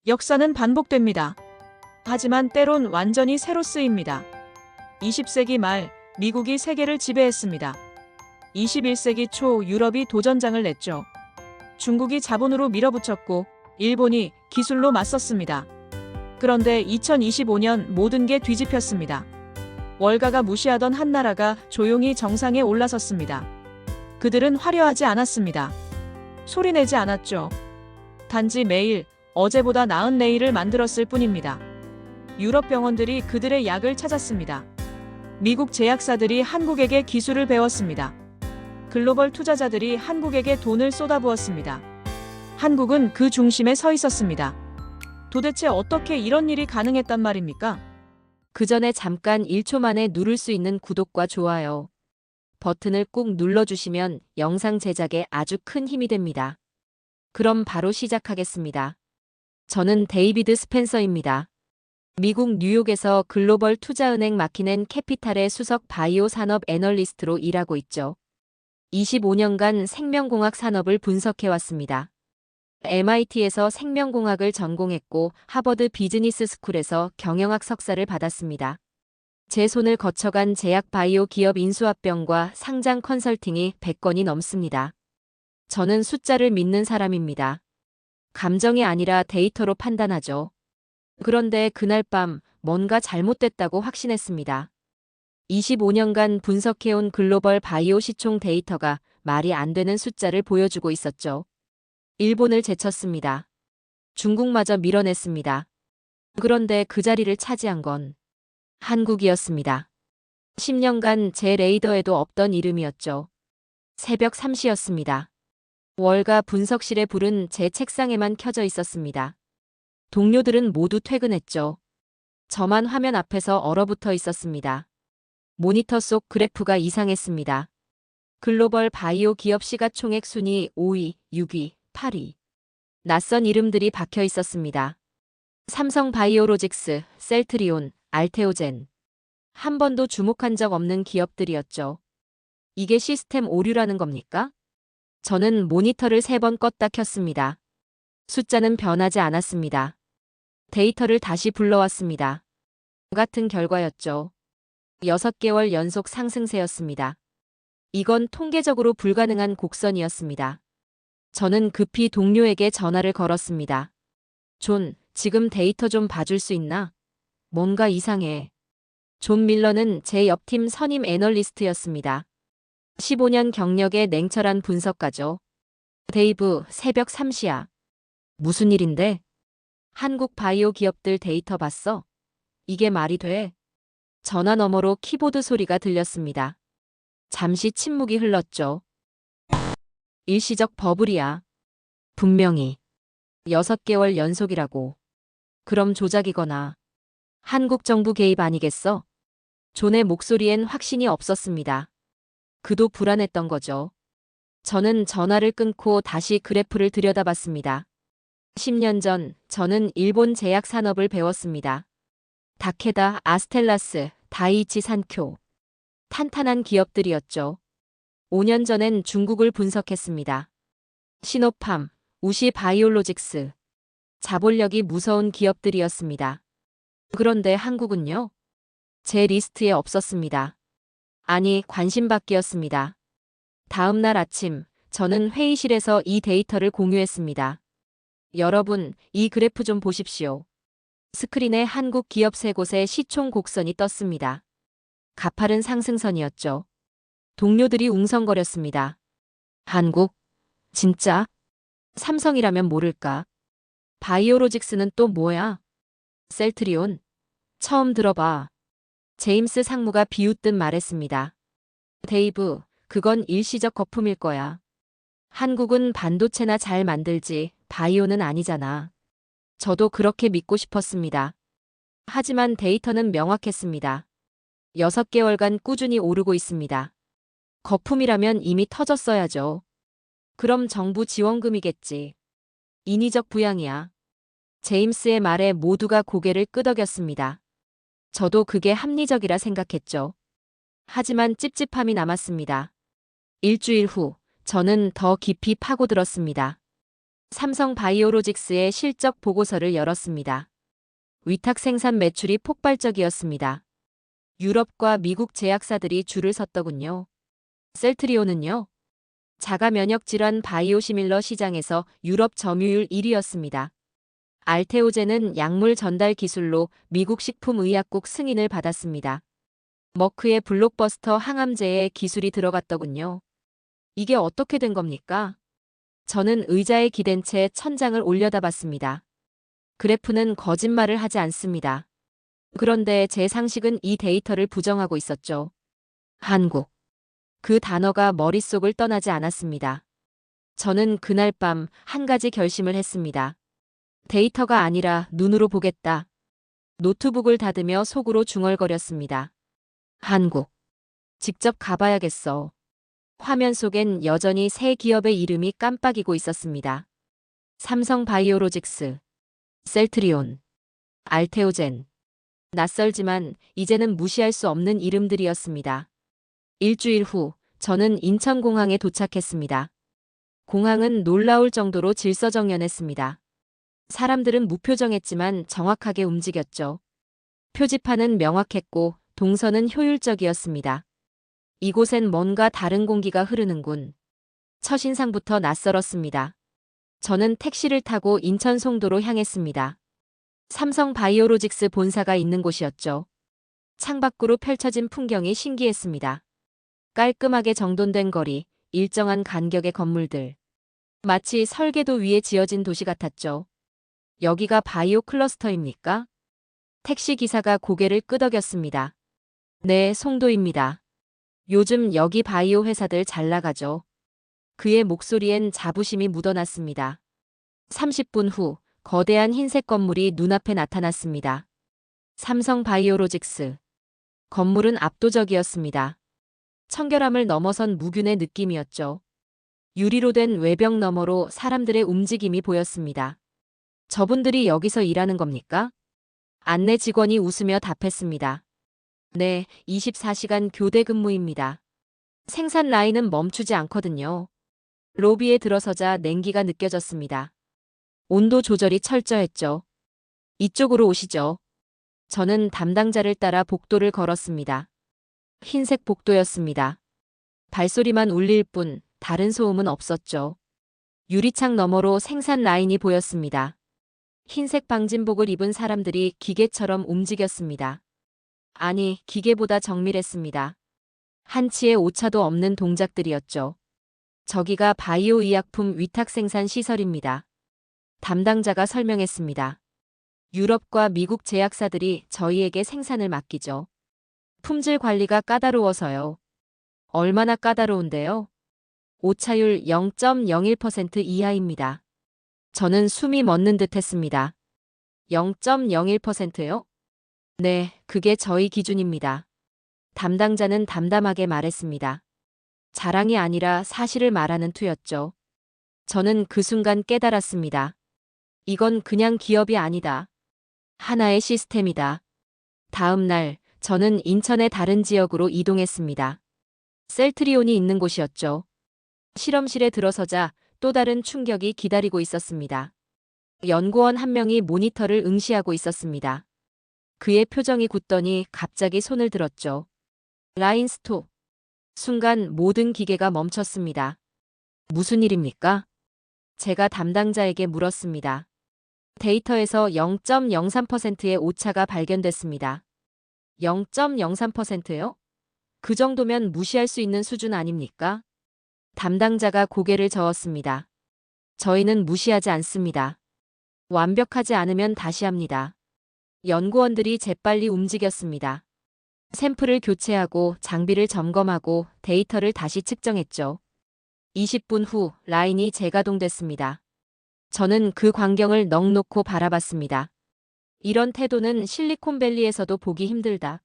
역사는 반복됩니다. 하지만 때론 완전히 새로 쓰입니다. 20세기 말 미국이 세계를 지배했습니다. 21세기 초 유럽이 도전장을 냈죠. 중국이 자본으로 밀어붙였고 일본이 기술로 맞섰습니다. 그런데 2025년 모든 게 뒤집혔습니다. 월가가 무시하던 한 나라가 조용히 정상에 올라섰습니다. 그들은 화려하지 않았습니다. 소리내지 않았죠. 단지 매일 어제보다 나은 내일을 만들었을 뿐입니다. 유럽 병원들이 그들의 약을 찾았습니다. 미국 제약사들이 한국에게 기술을 배웠습니다. 글로벌 투자자들이 한국에게 돈을 쏟아부었습니다. 한국은 그 중심에 서 있었습니다. 도대체 어떻게 이런 일이 가능했단 말입니까? 그 전에 잠깐 1초 만에 누를 수 있는 구독과 좋아요 버튼을 꾹 눌러주시면 영상 제작에 아주 큰 힘이 됩니다. 그럼 바로 시작하겠습니다. 저는 데이비드 스펜서입니다. 미국 뉴욕에서 글로벌 투자은행 마키넨 캐피탈의 수석 바이오 산업 애널리스트로 일하고 있죠. 25년간 생명공학 산업을 분석해왔습니다. MIT에서 생명공학을 전공했고 하버드 비즈니스 스쿨에서 경영학 석사를 받았습니다. 제 손을 거쳐간 제약 바이오 기업 인수합병과 상장 컨설팅이 100건이 넘습니다. 저는 숫자를 믿는 사람입니다. 감정이 아니라 데이터로 판단하죠. 그런데 그날 밤 뭔가 잘못됐다고 확신했습니다. 25년간 분석해온 글로벌 바이오 시총 데이터가 말이 안 되는 숫자를 보여주고 있었죠. 일본을 제쳤습니다. 중국마저 밀어냈습니다. 그런데 그 자리를 차지한 건 한국이었습니다. 10년간 제 레이더에도 없던 이름이었죠. 새벽 3시였습니다. 월가 분석실의 불은 제 책상에만 켜져 있었습니다. 동료들은 모두 퇴근했죠. 저만 화면 앞에서 얼어붙어 있었습니다. 모니터 속 그래프가 이상했습니다. 글로벌 바이오 기업 시가총액 순위 5위, 6위, 8위. 낯선 이름들이 박혀 있었습니다. 삼성 바이오로직스, 셀트리온, 알테오젠. 한 번도 주목한 적 없는 기업들이었죠. 이게 시스템 오류라는 겁니까? 저는 모니터를 3번 껐다 켰습니다. 숫자는 변하지 않았습니다. 데이터를 다시 불러왔습니다. 같은 결과였죠. 6개월 연속 상승세였습니다. 이건 통계적으로 불가능한 곡선이었습니다. 저는 급히 동료에게 전화를 걸었습니다. 존, 지금 데이터 좀 봐줄 수 있나? 뭔가 이상해. 존 밀러는 제 옆팀 선임 애널리스트였습니다. 15년 경력의 냉철한 분석가죠. 데이브, 새벽 3시야. 무슨 일인데? 한국 바이오 기업들 데이터 봤어? 이게 말이 돼? 전화 너머로 키보드 소리가 들렸습니다. 잠시 침묵이 흘렀죠. 일시적 버블이야. 분명히. 6개월 연속이라고. 그럼 조작이거나 한국 정부 개입 아니겠어? 존의 목소리엔 확신이 없었습니다. 그도 불안했던 거죠. 저는 전화를 끊고 다시 그래프를 들여다봤습니다. 10년 전 저는 일본 제약 산업을 배웠습니다. 다케다, 아스텔라스, 다이이치 산쿄. 탄탄한 기업들이었죠. 5년 전엔 중국을 분석했습니다. 시노팜, 우시 바이올로직스. 자본력이 무서운 기업들이었습니다. 그런데 한국은요? 제 리스트에 없었습니다. 아니, 관심 밖이었습니다. 다음 날 아침, 저는 회의실에서 이 데이터를 공유했습니다. 여러분, 이 그래프 좀 보십시오. 스크린에 한국 기업 3곳의 시총 곡선이 떴습니다. 가파른 상승선이었죠. 동료들이 웅성거렸습니다. 한국? 진짜? 삼성이라면 모를까? 바이오로직스는 또 뭐야? 셀트리온? 처음 들어봐. 제임스 상무가 비웃듯 말했습니다. 데이브, 그건 일시적 거품일 거야. 한국은 반도체나 잘 만들지, 바이오는 아니잖아. 저도 그렇게 믿고 싶었습니다. 하지만 데이터는 명확했습니다. 6개월간 꾸준히 오르고 있습니다. 거품이라면 이미 터졌어야죠. 그럼 정부 지원금이겠지. 인위적 부양이야. 제임스의 말에 모두가 고개를 끄덕였습니다. 저도 그게 합리적이라 생각했죠. 하지만 찝찝함이 남았습니다. 일주일 후, 저는 더 깊이 파고들었습니다. 삼성 바이오로직스의 실적 보고서를 열었습니다. 위탁 생산 매출이 폭발적이었습니다. 유럽과 미국 제약사들이 줄을 섰더군요. 셀트리온은요? 자가 면역 질환 바이오시밀러 시장에서 유럽 점유율 1위였습니다. 알테오젠은 약물 전달 기술로 미국 식품의약국 승인을 받았습니다. 머크의 블록버스터 항암제에 기술이 들어갔더군요. 이게 어떻게 된 겁니까? 저는 의자에 기댄 채 천장을 올려다봤습니다. 그래프는 거짓말을 하지 않습니다. 그런데 제 상식은 이 데이터를 부정하고 있었죠. 한국. 그 단어가 머릿속을 떠나지 않았습니다. 저는 그날 밤 한 가지 결심을 했습니다. 데이터가 아니라 눈으로 보겠다. 노트북을 닫으며 속으로 중얼거렸습니다. 한국. 직접 가봐야겠어. 화면 속엔 여전히 새 기업의 이름이 깜빡이고 있었습니다. 삼성 바이오로직스, 셀트리온, 알테오젠. 낯설지만 이제는 무시할 수 없는 이름들이었습니다. 일주일 후 저는 인천공항에 도착했습니다. 공항은 놀라울 정도로 질서정연했습니다. 사람들은 무표정했지만 정확하게 움직였죠. 표지판은 명확했고 동선은 효율적이었습니다. 이곳엔 뭔가 다른 공기가 흐르는군. 첫인상부터 낯설었습니다. 저는 택시를 타고 인천 송도로 향했습니다. 삼성 바이오로직스 본사가 있는 곳이었죠. 창밖으로 펼쳐진 풍경이 신기했습니다. 깔끔하게 정돈된 거리, 일정한 간격의 건물들. 마치 설계도 위에 지어진 도시 같았죠. 여기가 바이오 클러스터입니까? 택시 기사가 고개를 끄덕였습니다. 네, 송도입니다. 요즘 여기 바이오 회사들 잘 나가죠. 그의 목소리엔 자부심이 묻어났습니다. 30분 후 거대한 흰색 건물이 눈앞에 나타났습니다. 삼성 바이오로직스. 건물은 압도적이었습니다. 청결함을 넘어선 무균의 느낌이었죠. 유리로 된 외벽 너머로 사람들의 움직임이 보였습니다. 저분들이 여기서 일하는 겁니까? 안내 직원이 웃으며 답했습니다. 네, 24시간 교대 근무입니다. 생산 라인은 멈추지 않거든요. 로비에 들어서자 냉기가 느껴졌습니다. 온도 조절이 철저했죠. 이쪽으로 오시죠. 저는 담당자를 따라 복도를 걸었습니다. 흰색 복도였습니다. 발소리만 울릴 뿐 다른 소음은 없었죠. 유리창 너머로 생산 라인이 보였습니다. 흰색 방진복을 입은 사람들이 기계처럼 움직였습니다. 아니, 기계보다 정밀했습니다. 한치의 오차도 없는 동작들이었죠. 저기가 바이오 의약품 위탁 생산 시설입니다. 담당자가 설명했습니다. 유럽과 미국 제약사들이 저희에게 생산을 맡기죠. 품질 관리가 까다로워서요. 얼마나 까다로운데요? 오차율 0.01% 이하입니다. 저는 숨이 멎는 듯 했습니다. 0.01%요? 네, 그게 저희 기준입니다. 담당자는 담담하게 말했습니다. 자랑이 아니라 사실을 말하는 투였죠. 저는 그 순간 깨달았습니다. 이건 그냥 기업이 아니다. 하나의 시스템이다. 다음 날, 저는 인천의 다른 지역으로 이동했습니다. 셀트리온이 있는 곳이었죠. 실험실에 들어서자 또 다른 충격이 기다리고 있었습니다. 연구원 한 명이 모니터를 응시하고 있었습니다. 그의 표정이 굳더니 갑자기 손을 들었죠. 라인 스톱. 순간 모든 기계가 멈췄습니다. 무슨 일입니까? 제가 담당자에게 물었습니다. 데이터에서 0.03%의 오차가 발견됐습니다. 0.03%요? 그 정도면 무시할 수 있는 수준 아닙니까? 담당자가 고개를 저었습니다. 저희는 무시하지 않습니다. 완벽하지 않으면 다시 합니다. 연구원들이 재빨리 움직였습니다. 샘플을 교체하고 장비를 점검하고 데이터를 다시 측정했죠. 20분 후 라인이 재가동됐습니다. 저는 그 광경을 넋 놓고 바라봤습니다. 이런 태도는 실리콘밸리에서도 보기 힘들다.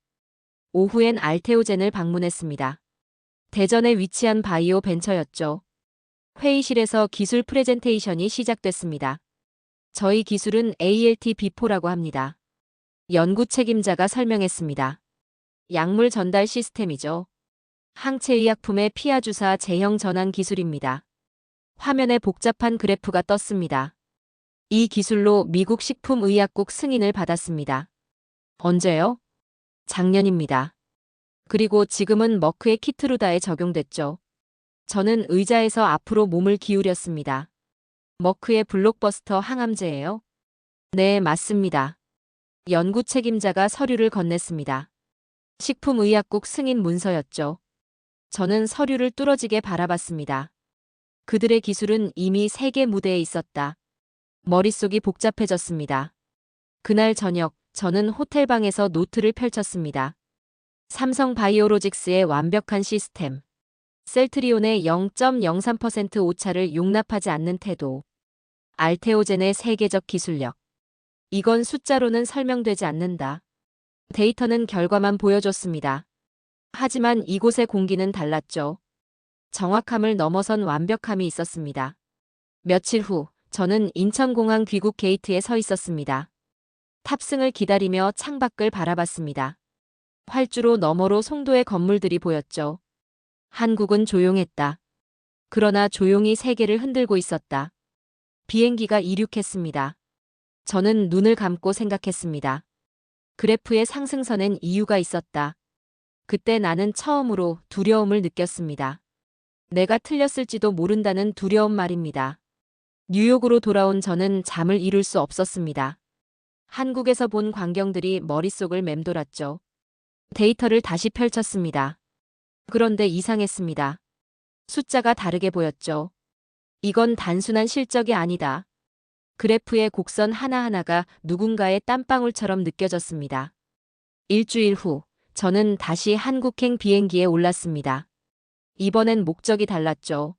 오후엔 알테오젠을 방문했습니다. 대전에 위치한 바이오 벤처였죠. 회의실에서 기술 프레젠테이션이 시작됐습니다. 저희 기술은 ALT-B4라고 합니다. 연구 책임자가 설명했습니다. 약물 전달 시스템이죠. 항체의약품의 피하주사 제형 전환 기술입니다. 화면에 복잡한 그래프가 떴습니다. 이 기술로 미국 식품의약국 승인을 받았습니다. 언제요? 작년입니다. 그리고 지금은 머크의 키트루다에 적용됐죠. 저는 의자에서 앞으로 몸을 기울였습니다. 머크의 블록버스터 항암제예요? 네, 맞습니다. 연구 책임자가 서류를 건넸습니다. 식품의약국 승인 문서였죠. 저는 서류를 뚫어지게 바라봤습니다. 그들의 기술은 이미 세계 무대에 있었다. 머릿속이 복잡해졌습니다. 그날 저녁, 저는 호텔방에서 노트를 펼쳤습니다. 삼성 바이오로직스의 완벽한 시스템. 셀트리온의 0.03% 오차를 용납하지 않는 태도. 알테오젠의 세계적 기술력. 이건 숫자로는 설명되지 않는다. 데이터는 결과만 보여줬습니다. 하지만 이곳의 공기는 달랐죠. 정확함을 넘어선 완벽함이 있었습니다. 며칠 후, 저는 인천공항 귀국 게이트에 서 있었습니다. 탑승을 기다리며 창밖을 바라봤습니다. 활주로 너머로 송도의 건물들이 보였죠. 한국은 조용했다. 그러나 조용히 세계를 흔들고 있었다. 비행기가 이륙했습니다. 저는 눈을 감고 생각했습니다. 그래프의 상승선엔 이유가 있었다. 그때 나는 처음으로 두려움을 느꼈습니다. 내가 틀렸을지도 모른다는 두려움 말입니다. 뉴욕으로 돌아온 저는 잠을 이룰 수 없었습니다. 한국에서 본 광경들이 머릿속을 맴돌았죠. 데이터를 다시 펼쳤습니다. 그런데 이상했습니다. 숫자가 다르게 보였죠. 이건 단순한 실적이 아니다. 그래프의 곡선 하나하나가 누군가의 땀방울처럼 느껴졌습니다. 일주일 후, 저는 다시 한국행 비행기에 올랐습니다. 이번엔 목적이 달랐죠.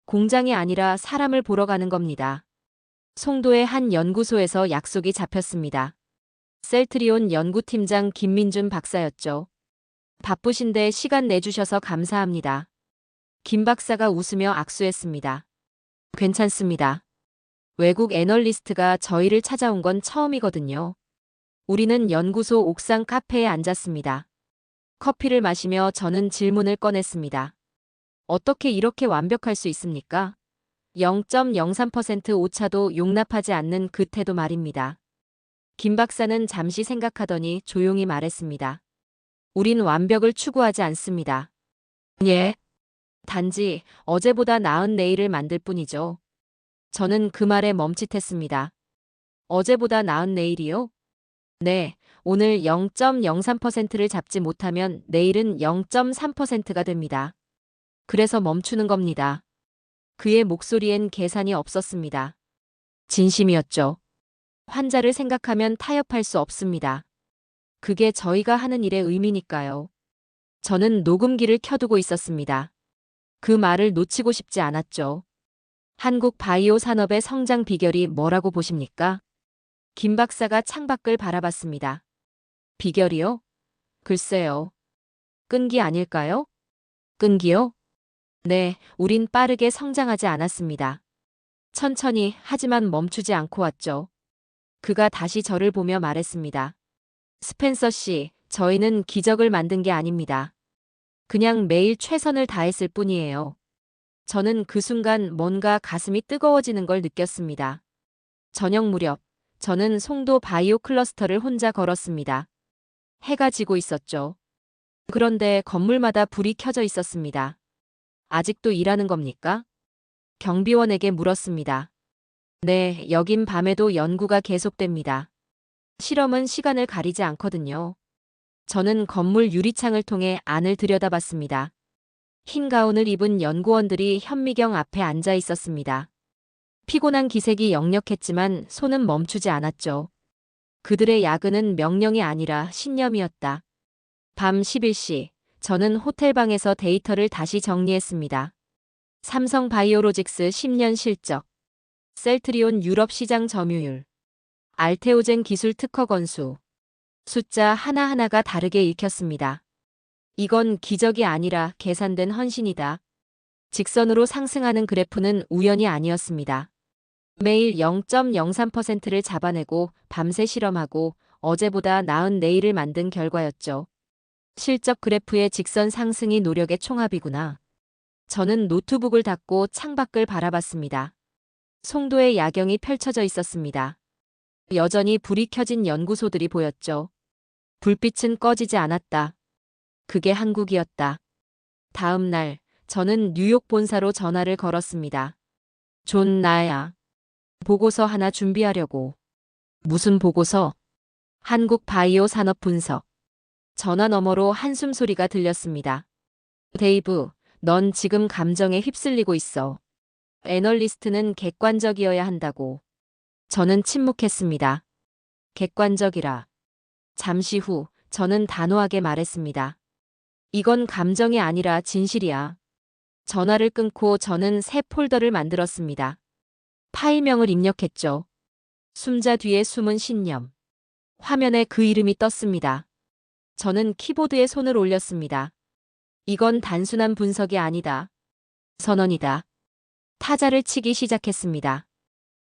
공장이 아니라 사람을 보러 가는 겁니다. 송도의 한 연구소에서 약속이 잡혔습니다. 셀트리온 연구팀장 김민준 박사였죠. 바쁘신데 시간 내주셔서 감사합니다. 김 박사가 웃으며 악수했습니다. 괜찮습니다. 외국 애널리스트가 저희를 찾아온 건 처음이거든요. 우리는 연구소 옥상 카페에 앉았습니다. 커피를 마시며 저는 질문을 꺼냈습니다. 어떻게 이렇게 완벽할 수 있습니까? 0.03% 오차도 용납하지 않는 그 태도 말입니다. 김 박사는 잠시 생각하더니 조용히 말했습니다. 우린 완벽을 추구하지 않습니다. 예. 단지 어제보다 나은 내일을 만들 뿐이죠. 저는 그 말에 멈칫했습니다. 어제보다 나은 내일이요? 네, 오늘 0.03%를 잡지 못하면 내일은 0.3%가 됩니다. 그래서 멈추는 겁니다. 그의 목소리엔 계산이 없었습니다. 진심이었죠. 환자를 생각하면 타협할 수 없습니다. 그게 저희가 하는 일의 의미니까요. 저는 녹음기를 켜두고 있었습니다. 그 말을 놓치고 싶지 않았죠. 한국 바이오 산업의 성장 비결이 뭐라고 보십니까? 김 박사가 창밖을 바라봤습니다. 비결이요? 글쎄요. 끈기 아닐까요? 끈기요? 네, 우린 빠르게 성장하지 않았습니다. 천천히 하지만 멈추지 않고 왔죠. 그가 다시 저를 보며 말했습니다. 스펜서 씨, 저희는 기적을 만든 게 아닙니다. 그냥 매일 최선을 다했을 뿐이에요. 저는 그 순간 뭔가 가슴이 뜨거워지는 걸 느꼈습니다. 저녁 무렵, 저는 송도 바이오 클러스터를 혼자 걸었습니다. 해가 지고 있었죠. 그런데 건물마다 불이 켜져 있었습니다. 아직도 일하는 겁니까? 경비원에게 물었습니다. 네, 여긴 밤에도 연구가 계속됩니다. 실험은 시간을 가리지 않거든요. 저는 건물 유리창을 통해 안을 들여다봤습니다. 흰 가운을 입은 연구원들이 현미경 앞에 앉아 있었습니다. 피곤한 기색이 역력했지만 손은 멈추지 않았죠. 그들의 야근은 명령이 아니라 신념이었다. 밤 11시, 저는 호텔방에서 데이터를 다시 정리했습니다. 삼성 바이오로직스 10년 실적, 셀트리온 유럽 시장 점유율, 알테오젠 기술 특허 건수, 숫자 하나하나가 다르게 읽혔습니다. 이건 기적이 아니라 계산된 헌신이다. 직선으로 상승하는 그래프는 우연이 아니었습니다. 매일 0.03%를 잡아내고 밤새 실험하고 어제보다 나은 내일을 만든 결과였죠. 실적 그래프의 직선 상승이 노력의 총합이구나. 저는 노트북을 닫고 창밖을 바라봤습니다. 송도의 야경이 펼쳐져 있었습니다. 여전히 불이 켜진 연구소들이 보였죠. 불빛은 꺼지지 않았다. 그게 한국이었다. 다음 날, 저는 뉴욕 본사로 전화를 걸었습니다. 존, 나야. 보고서 하나 준비하려고. 무슨 보고서? 한국 바이오 산업 분석. 전화 너머로 한숨 소리가 들렸습니다. 데이브, 넌 지금 감정에 휩쓸리고 있어. 애널리스트는 객관적이어야 한다고. 저는 침묵했습니다. 객관적이라. 잠시 후, 저는 단호하게 말했습니다. 이건 감정이 아니라 진실이야. 전화를 끊고 저는 새 폴더를 만들었습니다. 파일명을 입력했죠. 숨자 뒤에 숨은 신념. 화면에 그 이름이 떴습니다. 저는 키보드에 손을 올렸습니다. 이건 단순한 분석이 아니다. 선언이다. 타자를 치기 시작했습니다.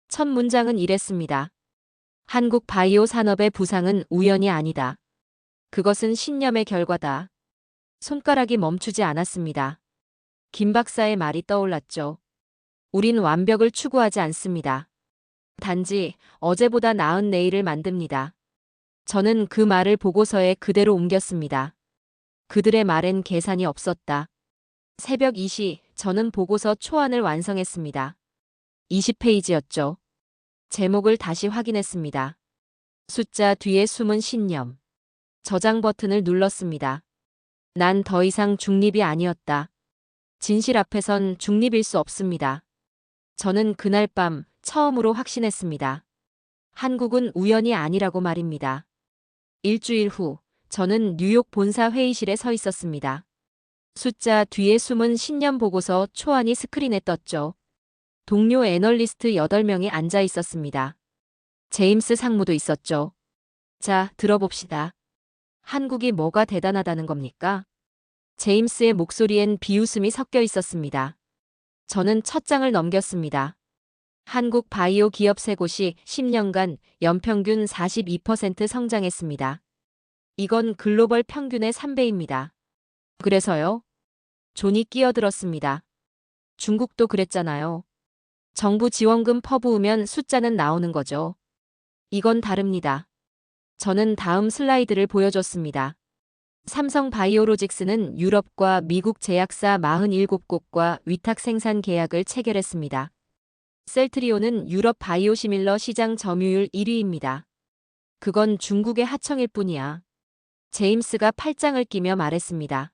첫 문장은 이랬습니다. 한국 바이오 산업의 부상은 우연이 아니다. 그것은 신념의 결과다. 손가락이 멈추지 않았습니다. 김 박사의 말이 떠올랐죠. 우린 완벽을 추구하지 않습니다. 단지 어제보다 나은 내일을 만듭니다. 저는 그 말을 보고서에 그대로 옮겼습니다. 그들의 말엔 계산이 없었다. 새벽 2시 저는 보고서 초안을 완성했습니다. 20페이지였죠. 제목을 다시 확인했습니다. 숫자 뒤에 숨은 신념. 저장 버튼을 눌렀습니다. 난 더 이상 중립이 아니었다. 진실 앞에선 중립일 수 없습니다. 저는 그날 밤 처음으로 확신했습니다. 한국은 우연이 아니라고 말입니다. 일주일 후 저는 뉴욕 본사 회의실에 서 있었습니다. 숫자 뒤에 숨은 신념 보고서 초안이 스크린에 떴죠. 동료 애널리스트 8명이 앉아 있었습니다. 제임스 상무도 있었죠. 자, 들어봅시다. 한국이 뭐가 대단하다는 겁니까? 제임스의 목소리엔 비웃음이 섞여 있었습니다. 저는 첫 장을 넘겼습니다. 한국 바이오 기업 3곳이 10년간 연평균 42% 성장했습니다. 이건 글로벌 평균의 3배입니다. 그래서요? 존이 끼어들었습니다. 중국도 그랬잖아요. 정부 지원금 퍼부으면 숫자는 나오는 거죠. 이건 다릅니다. 저는 다음 슬라이드를 보여줬습니다. 삼성 바이오로직스는 유럽과 미국 제약사 47곳과 위탁 생산 계약을 체결했습니다. 셀트리온은 유럽 바이오시밀러 시장 점유율 1위입니다. 그건 중국의 하청일 뿐이야. 제임스가 팔짱을 끼며 말했습니다.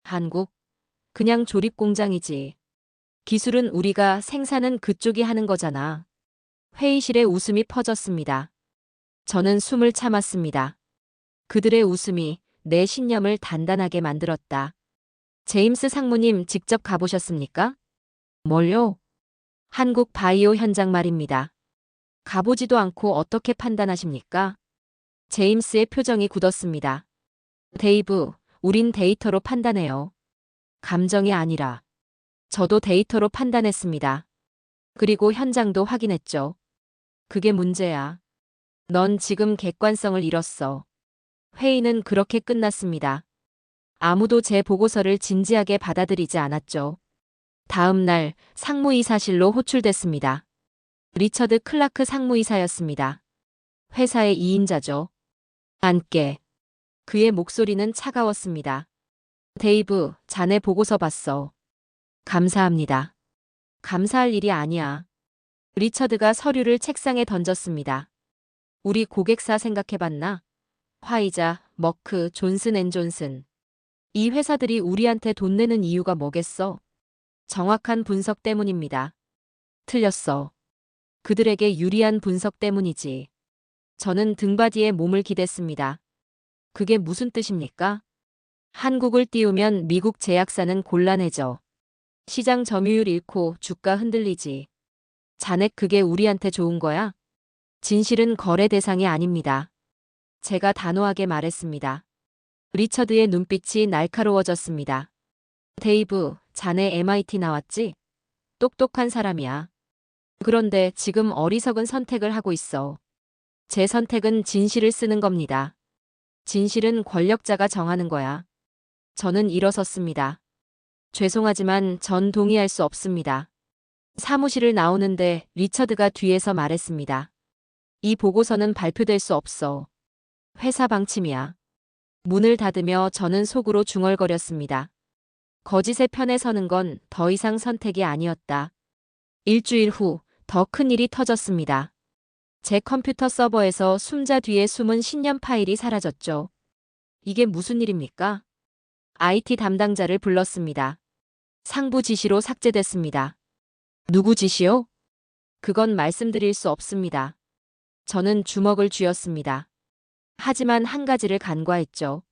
한국? 그냥 조립 공장이지. 기술은 우리가, 생산은 그쪽이 하는 거잖아. 회의실에 웃음이 퍼졌습니다. 저는 숨을 참았습니다. 그들의 웃음이 내 신념을 단단하게 만들었다. 제임스 상무님 직접 가보셨습니까? 뭘요? 한국 바이오 현장 말입니다. 가보지도 않고 어떻게 판단하십니까? 제임스의 표정이 굳었습니다. 데이브, 우린 데이터로 판단해요. 감정이 아니라. 저도 데이터로 판단했습니다. 그리고 현장도 확인했죠. 그게 문제야. 넌 지금 객관성을 잃었어. 회의는 그렇게 끝났습니다. 아무도 제 보고서를 진지하게 받아들이지 않았죠. 다음 날 상무이사실로 호출됐습니다. 리처드 클라크 상무이사였습니다. 회사의 2인자죠. 앉게. 그의 목소리는 차가웠습니다. 데이브, 자네 보고서 봤어. 감사합니다. 감사할 일이 아니야. 리처드가 서류를 책상에 던졌습니다. 우리 고객사 생각해봤나? 화이자, 머크, 존슨앤존슨. 이 회사들이 우리한테 돈 내는 이유가 뭐겠어? 정확한 분석 때문입니다. 틀렸어. 그들에게 유리한 분석 때문이지. 저는 등받이에 몸을 기댔습니다. 그게 무슨 뜻입니까? 한국을 띄우면 미국 제약사는 곤란해져. 시장 점유율 잃고 주가 흔들리지. 자네 그게 우리한테 좋은 거야? 진실은 거래 대상이 아닙니다. 제가 단호하게 말했습니다. 리처드의 눈빛이 날카로워졌습니다. 데이브, 자네 MIT 나왔지? 똑똑한 사람이야. 그런데 지금 어리석은 선택을 하고 있어. 제 선택은 진실을 쓰는 겁니다. 진실은 권력자가 정하는 거야. 저는 일어섰습니다. 죄송하지만 전 동의할 수 없습니다. 사무실을 나오는데 리처드가 뒤에서 말했습니다. 이 보고서는 발표될 수 없어. 회사 방침이야. 문을 닫으며 저는 속으로 중얼거렸습니다. 거짓의 편에 서는 건 더 이상 선택이 아니었다. 일주일 후 더 큰 일이 터졌습니다. 제 컴퓨터 서버에서 숨자 뒤에 숨은 신년 파일이 사라졌죠. 이게 무슨 일입니까? IT 담당자를 불렀습니다. 상부 지시로 삭제됐습니다. 누구 지시요? 그건 말씀드릴 수 없습니다. 저는 주먹을 쥐었습니다. 하지만 한 가지를 간과했죠.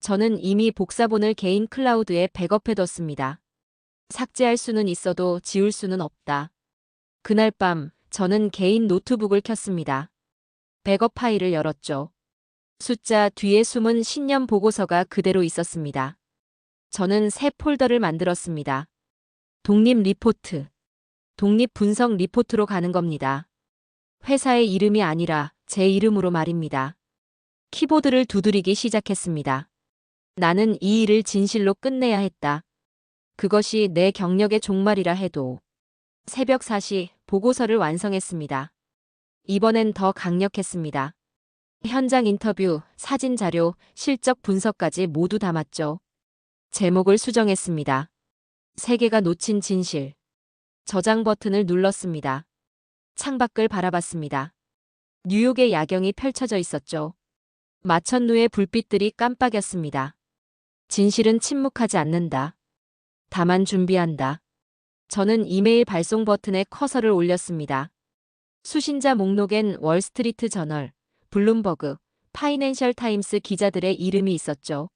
저는 이미 복사본을 개인 클라우드에 백업해뒀습니다. 삭제할 수는 있어도 지울 수는 없다. 그날 밤 저는 개인 노트북을 켰습니다. 백업 파일을 열었죠. 숫자 뒤에 숨은 신년 보고서가 그대로 있었습니다. 저는 새 폴더를 만들었습니다. 독립 리포트. 독립 분석 리포트로 가는 겁니다. 회사의 이름이 아니라 제 이름으로 말입니다. 키보드를 두드리기 시작했습니다. 나는 이 일을 진실로 끝내야 했다. 그것이 내 경력의 종말이라 해도. 새벽 4시 보고서를 완성했습니다. 이번엔 더 강력했습니다. 현장 인터뷰, 사진 자료, 실적 분석까지 모두 담았죠. 제목을 수정했습니다. 세계가 놓친 진실. 저장 버튼을 눌렀습니다. 창밖을 바라봤습니다. 뉴욕의 야경이 펼쳐져 있었죠. 마천루의 불빛들이 깜빡였습니다. 진실은 침묵하지 않는다. 다만 준비한다. 저는 이메일 발송 버튼에 커서를 올렸습니다. 수신자 목록엔 월스트리트 저널, 블룸버그, 파이낸셜 타임스 기자들의 이름이 있었죠.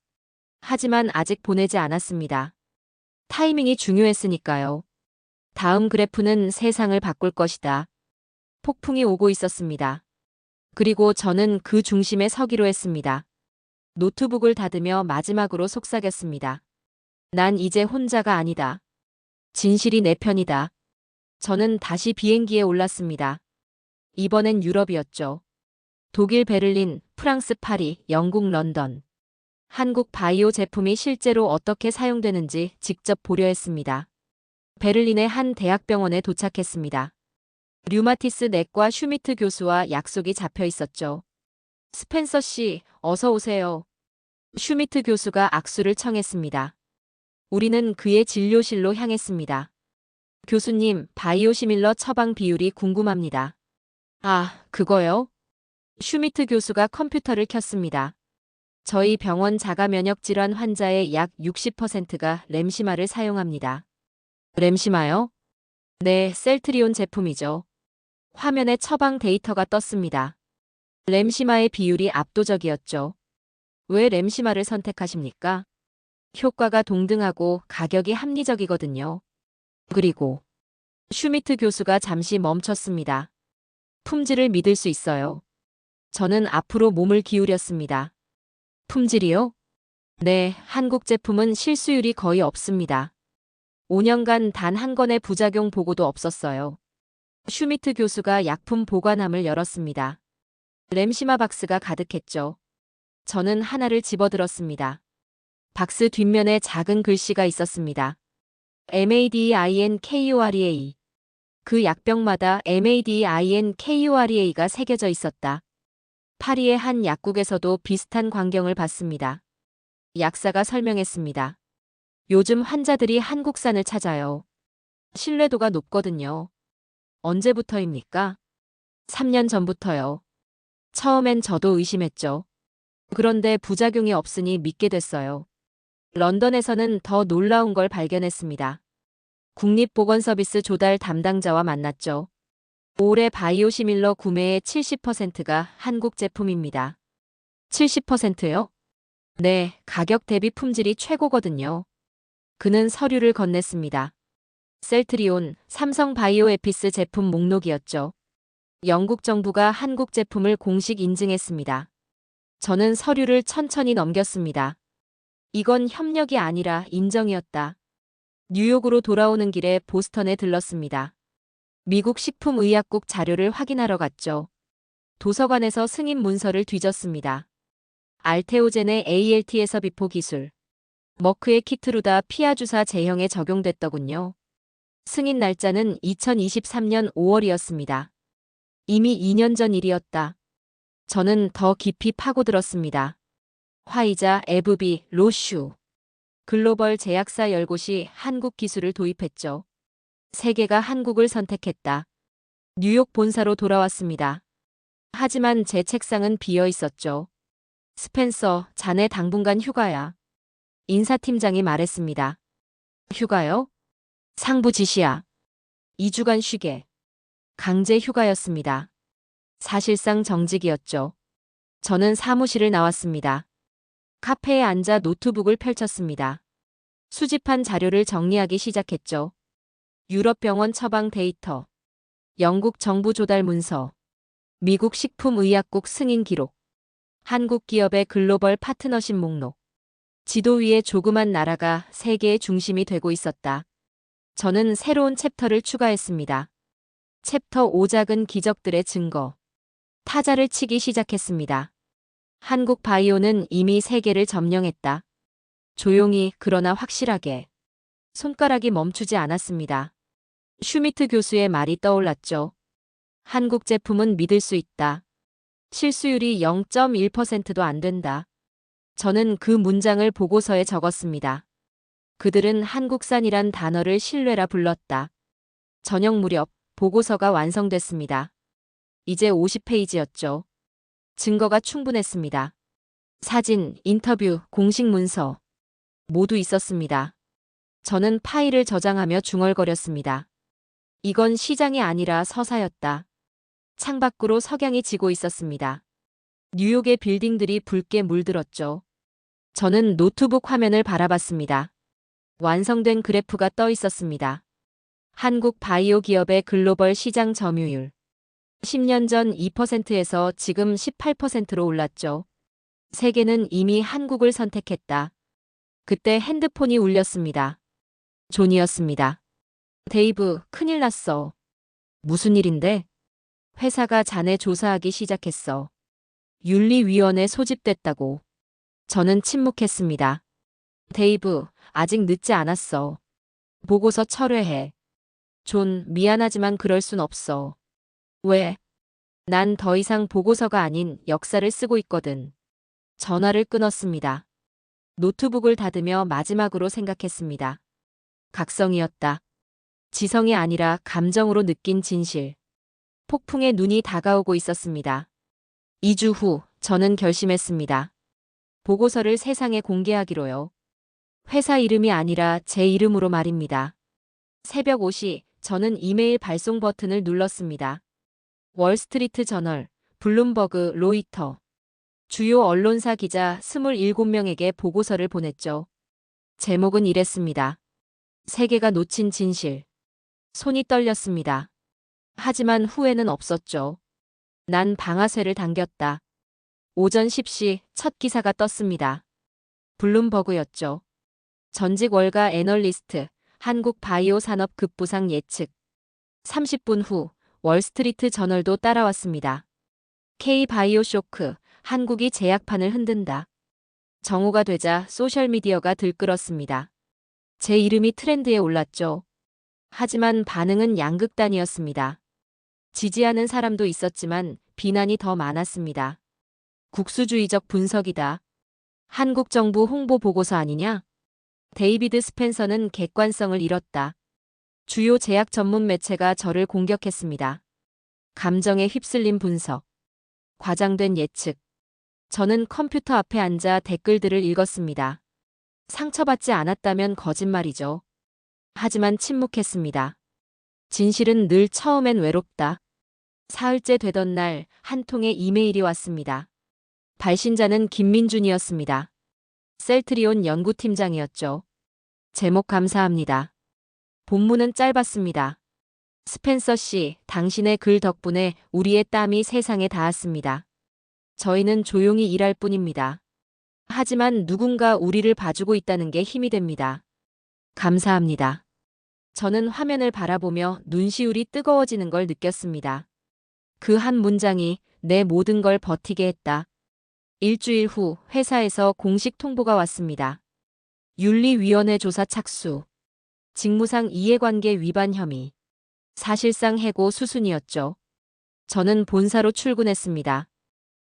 하지만 아직 보내지 않았습니다. 타이밍이 중요했으니까요. 다음 그래프는 세상을 바꿀 것이다. 폭풍이 오고 있었습니다. 그리고 저는 그 중심에 서기로 했습니다. 노트북을 닫으며 마지막으로 속삭였습니다. 난 이제 혼자가 아니다. 진실이 내 편이다. 저는 다시 비행기에 올랐습니다. 이번엔 유럽이었죠. 독일 베를린, 프랑스 파리, 영국 런던. 한국 바이오 제품이 실제로 어떻게 사용되는지 직접 보려 했습니다. 베를린의 한 대학병원에 도착했습니다. 류마티스 내과 슈미트 교수와 약속이 잡혀 있었죠. 스펜서 씨, 어서 오세요. 슈미트 교수가 악수를 청했습니다. 우리는 그의 진료실로 향했습니다. 교수님, 바이오시밀러 처방 비율이 궁금합니다. 아, 그거요? 슈미트 교수가 컴퓨터를 켰습니다. 저희 병원 자가 면역 질환 환자의 약 60%가 램시마를 사용합니다. 램시마요? 네, 셀트리온 제품이죠. 화면에 처방 데이터가 떴습니다. 램시마의 비율이 압도적이었죠. 왜 램시마를 선택하십니까? 효과가 동등하고 가격이 합리적이거든요. 그리고 슈미트 교수가 잠시 멈췄습니다. 품질을 믿을 수 있어요. 저는 앞으로 몸을 기울였습니다. 품질이요? 네, 한국 제품은 실수율이 거의 없습니다. 5년간 단 한 건의 부작용 보고도 없었어요. 슈미트 교수가 약품 보관함을 열었습니다. 램시마 박스가 가득했죠. 저는 하나를 집어들었습니다. 박스 뒷면에 작은 글씨가 있었습니다. MADINKUREA. 그 약병마다 MADINKUREA가 새겨져 있었다. 파리의 한 약국에서도 비슷한 광경을 봤습니다. 약사가 설명했습니다. 요즘 환자들이 한국산을 찾아요. 신뢰도가 높거든요. 언제부터입니까? 3년 전부터요. 처음엔 저도 의심했죠. 그런데 부작용이 없으니 믿게 됐어요. 런던에서는 더 놀라운 걸 발견했습니다. 국립보건서비스 조달 담당자와 만났죠. 올해 바이오시밀러 구매의 70%가 한국 제품입니다. 70%요? 네, 가격 대비 품질이 최고거든요. 그는 서류를 건넸습니다. 셀트리온, 삼성 바이오에피스 제품 목록이었죠. 영국 정부가 한국 제품을 공식 인증했습니다. 저는 서류를 천천히 넘겼습니다. 이건 협력이 아니라 인정이었다. 뉴욕으로 돌아오는 길에 보스턴에 들렀습니다. 미국 식품의약국 자료를 확인하러 갔죠. 도서관에서 승인 문서를 뒤졌습니다. 알테오젠의 ALT에서 비포 기술. 머크의 키트루다 피아주사 제형에 적용됐더군요. 승인 날짜는 2023년 5월이었습니다. 이미 2년 전 일이었다. 저는 더 깊이 파고들었습니다. 화이자, 에브비, 로슈. 글로벌 제약사 10곳이 한국 기술을 도입했죠. 세계가 한국을 선택했다. 뉴욕 본사로 돌아왔습니다. 하지만 제 책상은 비어 있었죠. 스펜서, 자네 당분간 휴가야. 인사팀장이 말했습니다. 휴가요? 상부 지시야. 2주간 쉬게. 강제 휴가였습니다. 사실상 정직이었죠. 저는 사무실을 나왔습니다. 카페에 앉아 노트북을 펼쳤습니다. 수집한 자료를 정리하기 시작했죠. 유럽 병원 처방 데이터, 영국 정부 조달 문서, 미국 식품의약국 승인 기록, 한국 기업의 글로벌 파트너십 목록. 지도 위에 조그만 나라가 세계의 중심이 되고 있었다. 저는 새로운 챕터를 추가했습니다. 챕터 5 작은 기적들의 증거. 타자를 치기 시작했습니다. 한국 바이오는 이미 세계를 점령했다. 조용히 그러나 확실하게. 손가락이 멈추지 않았습니다. 슈미트 교수의 말이 떠올랐죠. 한국 제품은 믿을 수 있다. 실수율이 0.1%도 안 된다. 저는 그 문장을 보고서에 적었습니다. 그들은 한국산이란 단어를 신뢰라 불렀다. 저녁 무렵 보고서가 완성됐습니다. 이제 50페이지였죠. 증거가 충분했습니다. 사진, 인터뷰, 공식 문서 모두 있었습니다. 저는 파일을 저장하며 중얼거렸습니다. 이건 시장이 아니라 서사였다. 창밖으로 석양이 지고 있었습니다. 뉴욕의 빌딩들이 붉게 물들었죠. 저는 노트북 화면을 바라봤습니다. 완성된 그래프가 떠 있었습니다. 한국 바이오 기업의 글로벌 시장 점유율. 10년 전 2%에서 지금 18%로 올랐죠. 세계는 이미 한국을 선택했다. 그때 핸드폰이 울렸습니다. 존이었습니다. 데이브, 큰일 났어. 무슨 일인데? 회사가 자네 조사하기 시작했어. 윤리위원회 소집됐다고. 저는 침묵했습니다. 데이브, 아직 늦지 않았어. 보고서 철회해. 존, 미안하지만 그럴 순 없어. 왜? 난 더 이상 보고서가 아닌 역사를 쓰고 있거든. 전화를 끊었습니다. 노트북을 닫으며 마지막으로 생각했습니다. 각성이었다. 지성이 아니라 감정으로 느낀 진실. 폭풍의 눈이 다가오고 있었습니다. 2주 후 저는 결심했습니다. 보고서를 세상에 공개하기로요. 회사 이름이 아니라 제 이름으로 말입니다. 새벽 5시 저는 이메일 발송 버튼을 눌렀습니다. 월스트리트 저널, 블룸버그, 로이터. 주요 언론사 기자 27명에게 보고서를 보냈죠. 제목은 이랬습니다. 세계가 놓친 진실. 손이 떨렸습니다. 하지만 후회는 없었죠. 난 방아쇠를 당겼다. 오전 10시 첫 기사가 떴습니다. 블룸버그였죠. 전직 월가 애널리스트, 한국 바이오 산업 급부상 예측. 30분 후 월스트리트 저널도 따라왔습니다. K-바이오 쇼크, 한국이 제약판을 흔든다. 정오가 되자 소셜미디어가 들끓었습니다. 제 이름이 트렌드에 올랐죠. 하지만 반응은 양극단이었습니다. 지지하는 사람도 있었지만 비난이 더 많았습니다. 국수주의적 분석이다. 한국 정부 홍보 보고서 아니냐? 데이비드 스펜서는 객관성을 잃었다. 주요 제약 전문 매체가 저를 공격했습니다. 감정에 휩쓸린 분석. 과장된 예측. 저는 컴퓨터 앞에 앉아 댓글들을 읽었습니다. 상처받지 않았다면 거짓말이죠. 하지만 침묵했습니다. 진실은 늘 처음엔 외롭다. 사흘째 되던 날 한 통의 이메일이 왔습니다. 발신자는 김민준이었습니다. 셀트리온 연구팀장이었죠. 제목 감사합니다. 본문은 짧았습니다. 스펜서 씨, 당신의 글 덕분에 우리의 땀이 세상에 닿았습니다. 저희는 조용히 일할 뿐입니다. 하지만 누군가 우리를 봐주고 있다는 게 힘이 됩니다. 감사합니다. 저는 화면을 바라보며 눈시울이 뜨거워지는 걸 느꼈습니다. 그 한 문장이 내 모든 걸 버티게 했다. 일주일 후 회사에서 공식 통보가 왔습니다. 윤리위원회 조사 착수. 직무상 이해관계 위반 혐의. 사실상 해고 수순이었죠. 저는 본사로 출근했습니다.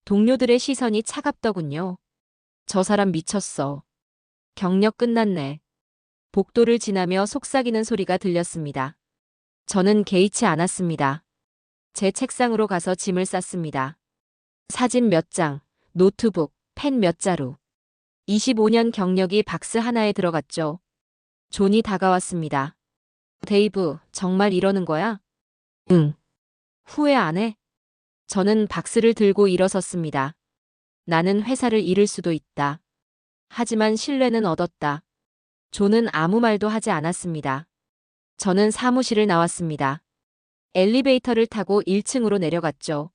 동료들의 시선이 차갑더군요. 저 사람 미쳤어. 경력 끝났네. 복도를 지나며 속삭이는 소리가 들렸습니다. 저는 개의치 않았습니다. 제 책상으로 가서 짐을 쌌습니다. 사진 몇 장, 노트북, 펜 몇 자루. 25년 경력이 박스 하나에 들어갔죠. 존이 다가왔습니다. 데이브, 정말 이러는 거야? 응. 후회 안 해? 저는 박스를 들고 일어섰습니다. 나는 회사를 잃을 수도 있다. 하지만 신뢰는 얻었다. 존은 아무 말도 하지 않았습니다. 저는 사무실을 나왔습니다. 엘리베이터를 타고 1층으로 내려갔죠.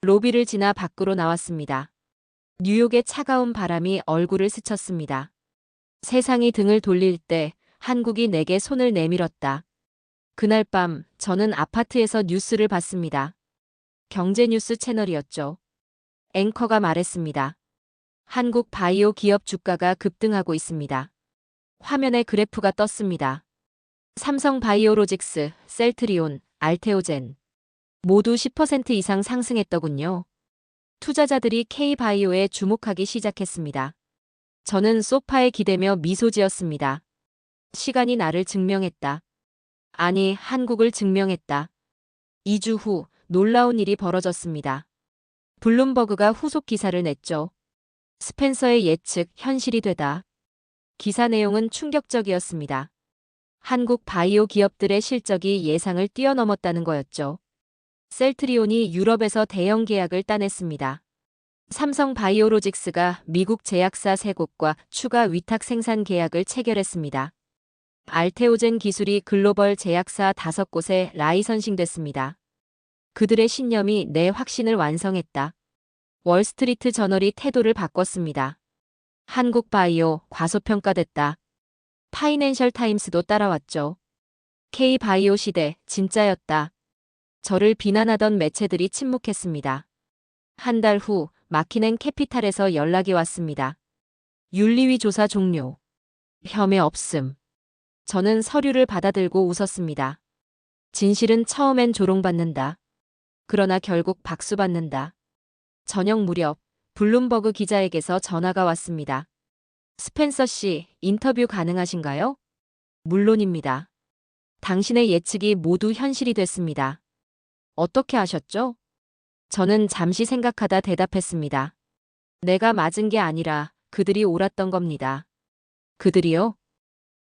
로비를 지나 밖으로 나왔습니다. 뉴욕의 차가운 바람이 얼굴을 스쳤습니다. 세상이 등을 돌릴 때 한국이 내게 손을 내밀었다. 그날 밤 저는 아파트에서 뉴스를 봤습니다. 경제뉴스 채널이었죠. 앵커가 말했습니다. 한국 바이오 기업 주가가 급등하고 있습니다. 화면에 그래프가 떴습니다. 삼성 바이오로직스, 셀트리온, 알테오젠 모두 10% 이상 상승했더군요. 투자자들이 K바이오에 주목하기 시작했습니다. 저는 소파에 기대며 미소 지었습니다. 시간이 나를 증명했다. 아니, 한국을 증명했다. 2주 후 놀라운 일이 벌어졌습니다. 블룸버그가 후속 기사를 냈죠. 스펜서의 예측 현실이 되다. 기사 내용은 충격적이었습니다. 한국 바이오 기업들의 실적이 예상을 뛰어넘었다는 거였죠. 셀트리온이 유럽에서 대형 계약을 따냈습니다. 삼성 바이오로직스가 미국 제약사 3곳과 추가 위탁 생산 계약을 체결했습니다. 알테오젠 기술이 글로벌 제약사 5곳에 라이선싱됐습니다. 그들의 신념이 내 확신을 완성했다. 월스트리트 저널이 태도를 바꿨습니다. 한국 바이오 과소평가됐다. 파이낸셜 타임스도 따라왔죠. K바이오 시대 진짜였다. 저를 비난하던 매체들이 침묵했습니다. 한 달 후 마키넨 캐피탈에서 연락이 왔습니다. 윤리위 조사 종료. 혐의 없음. 저는 서류를 받아들고 웃었습니다. 진실은 처음엔 조롱받는다. 그러나 결국 박수받는다. 저녁 무렵 블룸버그 기자에게서 전화가 왔습니다. 스펜서 씨, 인터뷰 가능하신가요? 물론입니다. 당신의 예측이 모두 현실이 됐습니다. 어떻게 아셨죠? 저는 잠시 생각하다 대답했습니다. 내가 맞은 게 아니라 그들이 옳았던 겁니다. 그들이요?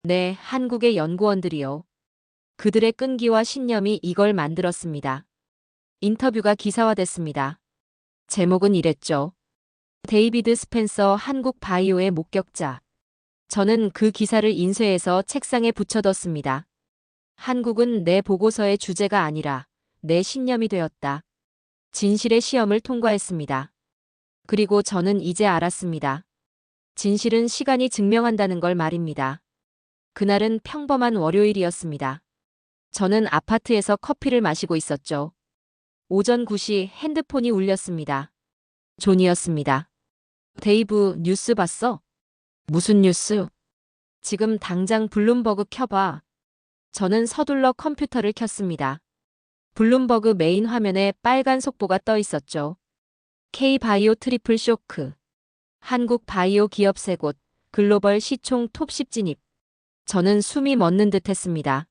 네, 한국의 연구원들이요. 그들의 끈기와 신념이 이걸 만들었습니다. 인터뷰가 기사화됐습니다. 제목은 이랬죠. 데이비드 스펜서 한국 바이오의 목격자. 저는 그 기사를 인쇄해서 책상에 붙여뒀습니다. 한국은 내 보고서의 주제가 아니라 내 신념이 되었다. 진실의 시험을 통과했습니다. 그리고 저는 이제 알았습니다. 진실은 시간이 증명한다는 걸 말입니다. 그날은 평범한 월요일이었습니다. 저는 아파트에서 커피를 마시고 있었죠. 오전 9시 핸드폰이 울렸습니다. 존이었습니다. 데이브, 뉴스 봤어? 무슨 뉴스? 지금 당장 블룸버그 켜봐. 저는 서둘러 컴퓨터를 켰습니다. 블룸버그 메인 화면에 빨간 속보가 떠 있었죠. K바이오 트리플 쇼크. 한국 바이오 기업 3곳, 글로벌 시총 톱 10 진입. 저는 숨이 멎는 듯 했습니다.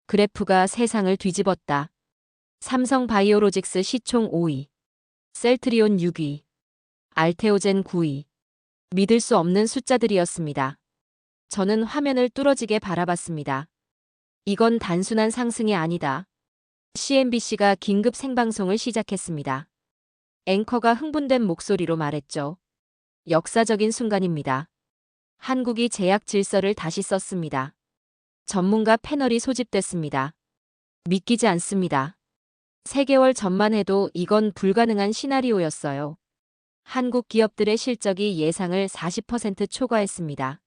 그래프가 세상을 뒤집었다. 삼성 바이오로직스 시총 5위. 셀트리온 6위. 알테오젠 9위. 믿을 수 없는 숫자들이었습니다. 저는 화면을 뚫어지게 바라봤습니다. 이건 단순한 상승이 아니다. CNBC가 긴급 생방송을 시작했습니다. 앵커가 흥분된 목소리로 말했죠. 역사적인 순간입니다. 한국이 제약 질서를 다시 썼습니다. 전문가 패널이 소집됐습니다. 믿기지 않습니다. 3개월 전만 해도 이건 불가능한 시나리오였어요. 한국 기업들의 실적이 예상을 40% 초과했습니다.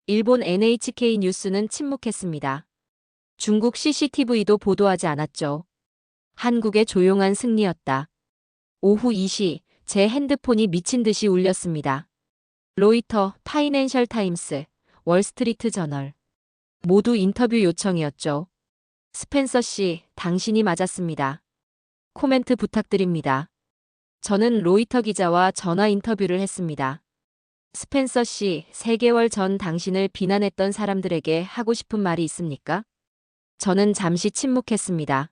일본 NHK 뉴스는 침묵했습니다. 중국 CCTV도 보도하지 않았죠. 한국의 조용한 승리였다. 오후 2시 제 핸드폰이 미친 듯이 울렸습니다. 로이터, 파이낸셜 타임스, 월스트리트 저널. 모두 인터뷰 요청이었죠. 스펜서 씨, 당신이 맞았습니다. 코멘트 부탁드립니다. 저는 로이터 기자와 전화 인터뷰를 했습니다. 스펜서 씨, 3개월 전 당신을 비난했던 사람들에게 하고 싶은 말이 있습니까? 저는 잠시 침묵했습니다.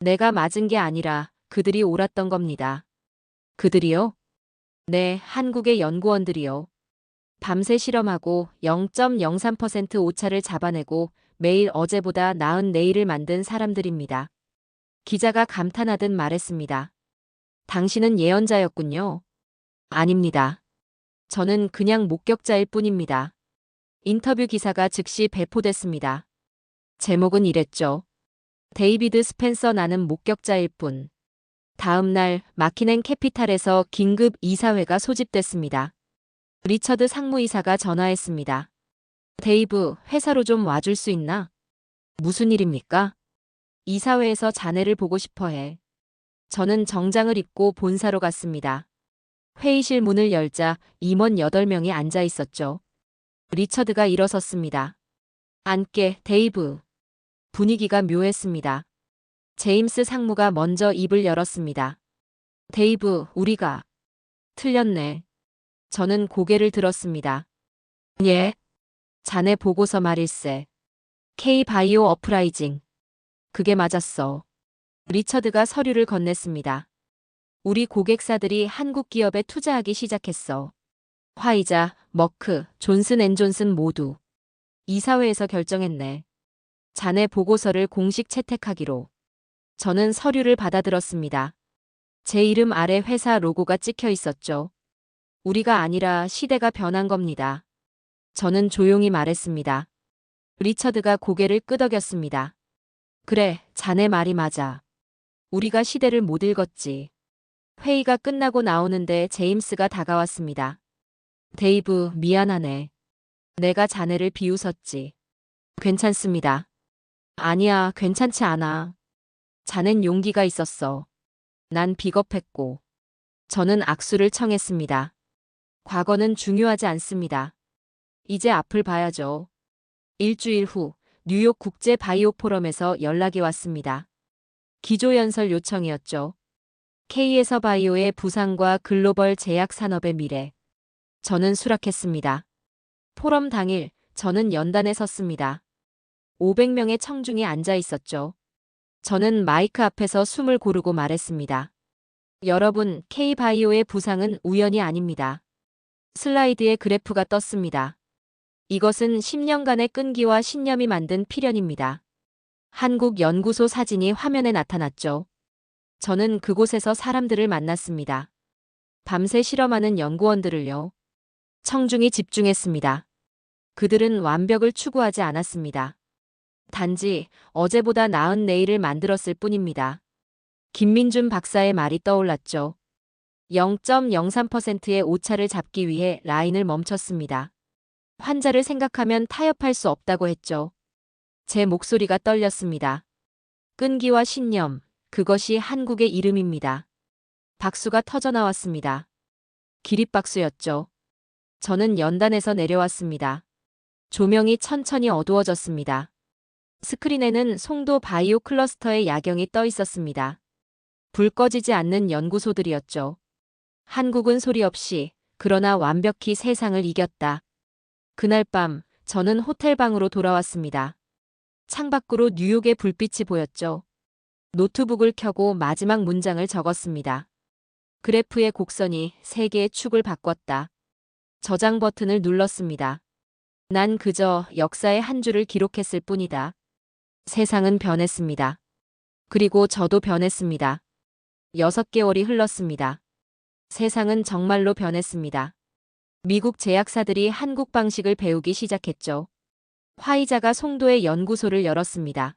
내가 맞은 게 아니라 그들이 옳았던 겁니다. 그들이요? 네, 한국의 연구원들이요. 밤새 실험하고 0.03% 오차를 잡아내고 매일 어제보다 나은 내일을 만든 사람들입니다. 기자가 감탄하듯 말했습니다. 당신은 예언자였군요. 아닙니다. 저는 그냥 목격자일 뿐입니다. 인터뷰 기사가 즉시 배포됐습니다. 제목은 이랬죠. 데이비드 스펜서 나는 목격자일 뿐. 다음 날 마키넨 캐피탈에서 긴급 이사회가 소집됐습니다. 리처드 상무이사가 전화했습니다. 데이브, 회사로 좀 와줄 수 있나? 무슨 일입니까? 이사회에서 자네를 보고 싶어 해. 저는 정장을 입고 본사로 갔습니다. 회의실 문을 열자 임원 8명이 앉아 있었죠. 리처드가 일어섰습니다. 앉게, 데이브. 분위기가 묘했습니다. 제임스 상무가 먼저 입을 열었습니다. 데이브, 우리가 틀렸네. 저는 고개를 들었습니다. 예? 자네 보고서 말일세. K-바이오 어프라이징. 그게 맞았어. 리처드가 서류를 건넸습니다. 우리 고객사들이 한국 기업에 투자하기 시작했어. 화이자, 머크, 존슨앤존슨 모두. 이사회에서 결정했네. 자네 보고서를 공식 채택하기로. 저는 서류를 받아들었습니다. 제 이름 아래 회사 로고가 찍혀 있었죠. 우리가 아니라 시대가 변한 겁니다. 저는 조용히 말했습니다. 리처드가 고개를 끄덕였습니다. 그래, 자네 말이 맞아. 우리가 시대를 못 읽었지. 회의가 끝나고 나오는데 제임스가 다가왔습니다. 데이브, 미안하네. 내가 자네를 비웃었지. 괜찮습니다. 아니야, 괜찮지 않아. 자넨 용기가 있었어. 난 비겁했고. 저는 악수를 청했습니다. 과거는 중요하지 않습니다. 이제 앞을 봐야죠. 일주일 후 뉴욕 국제 바이오 포럼에서 연락이 왔습니다. 기조연설 요청이었죠. K에서 바이오의 부상과 글로벌 제약 산업의 미래. 저는 수락했습니다. 포럼 당일 저는 연단에 섰습니다. 500명의 청중이 앉아 있었죠. 저는 마이크 앞에서 숨을 고르고 말했습니다. 여러분, K바이오의 부상은 우연이 아닙니다. 슬라이드에 그래프가 떴습니다. 이것은 10년간의 끈기와 신념이 만든 필연입니다. 한국 연구소 사진이 화면에 나타났죠. 저는 그곳에서 사람들을 만났습니다. 밤새 실험하는 연구원들을요. 청중이 집중했습니다. 그들은 완벽을 추구하지 않았습니다. 단지 어제보다 나은 내일을 만들었을 뿐입니다. 김민준 박사의 말이 떠올랐죠. 0.03%의 오차를 잡기 위해 라인을 멈췄습니다. 환자를 생각하면 타협할 수 없다고 했죠. 제 목소리가 떨렸습니다. 끈기와 신념, 그것이 한국의 이름입니다. 박수가 터져나왔습니다. 기립박수였죠. 저는 연단에서 내려왔습니다. 조명이 천천히 어두워졌습니다. 스크린에는 송도 바이오 클러스터의 야경이 떠 있었습니다. 불 꺼지지 않는 연구소들이었죠. 한국은 소리 없이, 그러나 완벽히 세상을 이겼다. 그날 밤, 저는 호텔방으로 돌아왔습니다. 창밖으로 뉴욕의 불빛이 보였죠. 노트북을 켜고 마지막 문장을 적었습니다. 그래프의 곡선이 3개의 축을 바꿨다. 저장 버튼을 눌렀습니다. 난 그저 역사의 한 줄을 기록했을 뿐이다. 세상은 변했습니다. 그리고 저도 변했습니다. 6개월이 흘렀습니다. 세상은 정말로 변했습니다. 미국 제약사들이 한국 방식을 배우기 시작했죠. 화이자가 송도에 연구소를 열었습니다.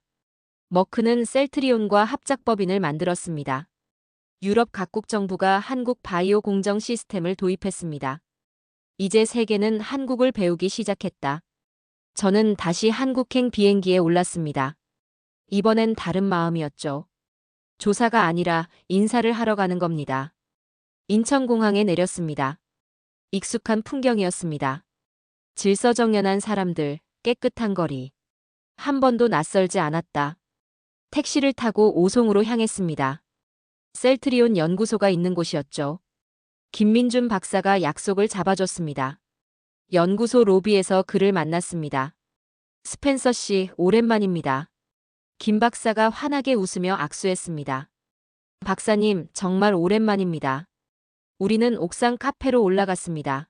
머크는 셀트리온과 합작법인을 만들었습니다. 유럽 각국 정부가 한국 바이오 공정 시스템을 도입했습니다. 이제 세계는 한국을 배우기 시작했다. 저는 다시 한국행 비행기에 올랐습니다. 이번엔 다른 마음이었죠. 조사가 아니라 인사를 하러 가는 겁니다. 인천공항에 내렸습니다. 익숙한 풍경이었습니다. 질서정연한 사람들, 깨끗한 거리. 한 번도 낯설지 않았다. 택시를 타고 오송으로 향했습니다. 셀트리온 연구소가 있는 곳이었죠. 김민준 박사가 약속을 잡아줬습니다. 연구소 로비에서 그를 만났습니다. 스펜서 씨, 오랜만입니다. 김 박사가 환하게 웃으며 악수했습니다. 박사님, 정말 오랜만입니다. 우리는 옥상 카페로 올라갔습니다.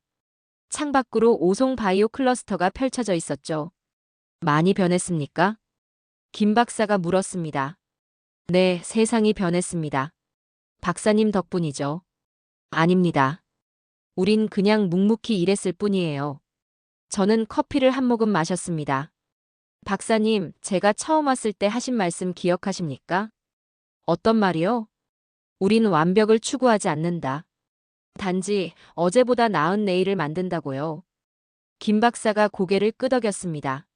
창밖으로 오송 바이오 클러스터가 펼쳐져 있었죠. 많이 변했습니까? 김 박사가 물었습니다. 네, 세상이 변했습니다. 박사님 덕분이죠. 아닙니다. 우린 그냥 묵묵히 일했을 뿐이에요. 저는 커피를 한 모금 마셨습니다. 박사님, 제가 처음 왔을 때 하신 말씀 기억하십니까? 어떤 말이요? 우린 완벽을 추구하지 않는다. 단지 어제보다 나은 내일을 만든다고요. 김 박사가 고개를 끄덕였습니다.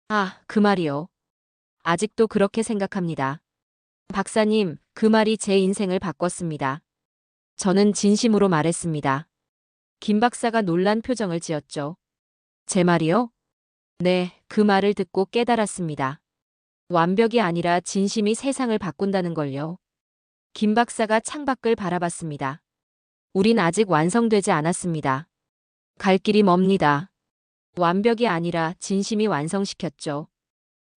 아, 그 말이요. 아직도 그렇게 생각합니다. 박사님, 그 말이 제 인생을 바꿨습니다. 저는 진심으로 말했습니다. 김 박사가 놀란 표정을 지었죠. 제 말이요? 네, 그 말을 듣고 깨달았습니다. 완벽이 아니라 진심이 세상을 바꾼다는 걸요. 김 박사가 창밖을 바라봤습니다. 우린 아직 완성되지 않았습니다. 갈 길이 멉니다. 완벽이 아니라 진심이 완성시켰죠.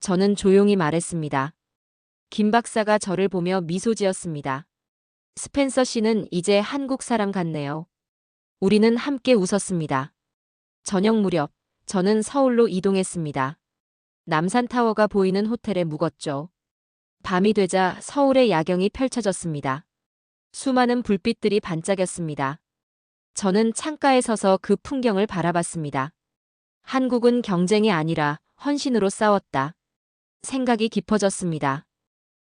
저는 조용히 말했습니다. 김 박사가 저를 보며 미소 지었습니다. 스펜서 씨는 이제 한국 사람 같네요. 우리는 함께 웃었습니다. 저녁 무렵, 저는 서울로 이동했습니다. 남산타워가 보이는 호텔에 묵었죠. 밤이 되자 서울의 야경이 펼쳐졌습니다. 수많은 불빛들이 반짝였습니다. 저는 창가에 서서 그 풍경을 바라봤습니다. 한국은 경쟁이 아니라 헌신으로 싸웠다. 생각이 깊어졌습니다.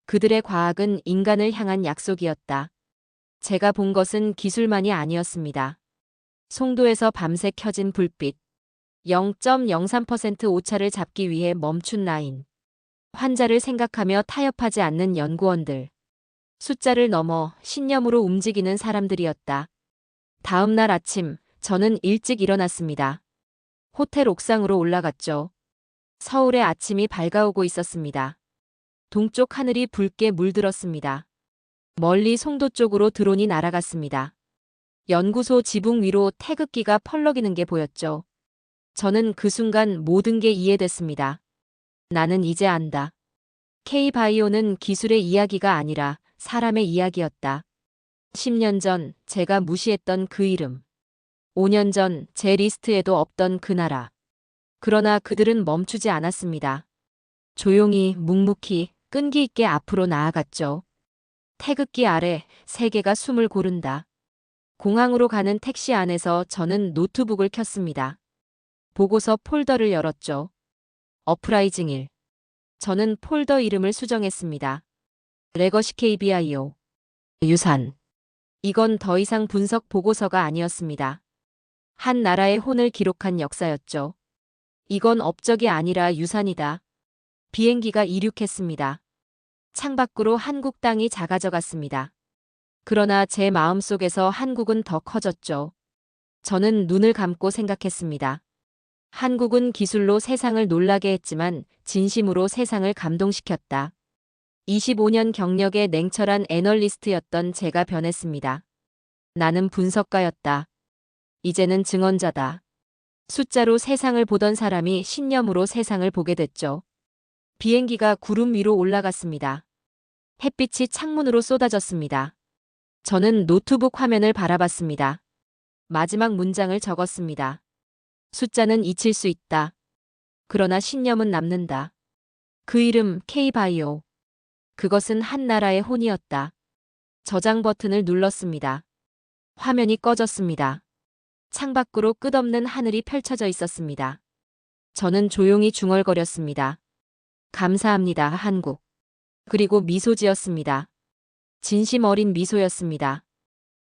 그들의 과학은 인간을 향한 약속이었다. 제가 본 것은 기술만이 아니었습니다. 송도에서 밤새 켜진 불빛. 0.03% 오차를 잡기 위해 멈춘 라인. 환자를 생각하며 타협하지 않는 연구원들. 숫자를 넘어 신념으로 움직이는 사람들이었다. 다음 날 아침, 저는 일찍 일어났습니다. 호텔 옥상으로 올라갔죠. 서울의 아침이 밝아오고 있었습니다. 동쪽 하늘이 붉게 물들었습니다. 멀리 송도 쪽으로 드론이 날아갔습니다. 연구소 지붕 위로 태극기가 펄럭이는 게 보였죠. 저는 그 순간 모든 게 이해됐습니다. 나는 이제 안다. K바이오는 기술의 이야기가 아니라 사람의 이야기였다. 10년 전 제가 무시했던 그 이름. 5년 전 제 리스트에도 없던 그 나라. 그러나 그들은 멈추지 않았습니다. 조용히, 묵묵히, 끈기 있게 앞으로 나아갔죠. 태극기 아래 세계가 숨을 고른다. 공항으로 가는 택시 안에서 저는 노트북을 켰습니다. 보고서 폴더를 열었죠. 어프라이징 1. 저는 폴더 이름을 수정했습니다. 레거시 KBIO. 유산. 이건 더 이상 분석 보고서가 아니었습니다. 한 나라의 혼을 기록한 역사였죠. 이건 업적이 아니라 유산이다. 비행기가 이륙했습니다. 창밖으로 한국 땅이 작아져갔습니다. 그러나 제 마음속에서 한국은 더 커졌죠. 저는 눈을 감고 생각했습니다. 한국은 기술로 세상을 놀라게 했지만 진심으로 세상을 감동시켰다. 25년 경력의 냉철한 애널리스트였던 제가 변했습니다. 나는 분석가였다. 이제는 증언자다. 숫자로 세상을 보던 사람이 신념으로 세상을 보게 됐죠. 비행기가 구름 위로 올라갔습니다. 햇빛이 창문으로 쏟아졌습니다. 저는 노트북 화면을 바라봤습니다. 마지막 문장을 적었습니다. 숫자는 잊힐 수 있다. 그러나 신념은 남는다. 그 이름 K바이오. 그것은 한 나라의 혼이었다. 저장 버튼을 눌렀습니다. 화면이 꺼졌습니다. 창밖으로 끝없는 하늘이 펼쳐져 있었습니다. 저는 조용히 중얼거렸습니다. 감사합니다, 한국. 그리고 미소 지었습니다. 진심 어린 미소였습니다.